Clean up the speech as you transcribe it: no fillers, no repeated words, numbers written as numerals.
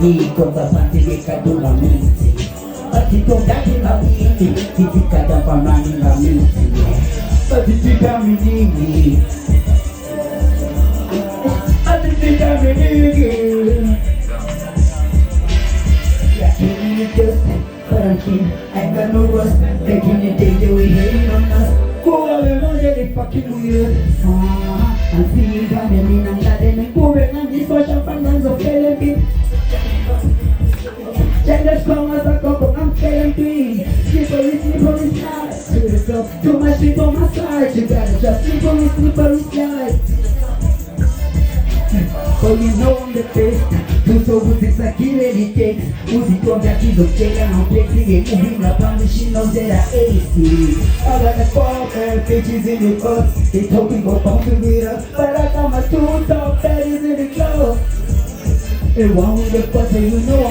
Konga panti kadula miti Atitonga kila miti Kitika famani la miti Atitika minigi Atitika minigi Yeah, killing it just but I'm king, I got no rust Taking it day they hating on us Cool, I know that they fucking weird I'm seeing God, I mean I'm glad they cool And this social finance of feeling Gender strong as a couple, I'm feeling clean Slippery slide To the top, too much sleep on my side You gotta just slippery slide Oh, you know I'm the best Do so with this like it really takes Music on that is okay and I'm flexing it Moving up on the she knows that I ace it I got the ball and bitches in the bus They told me go bump it up But I got my two top daddies in the club And one with the bus and you know I'm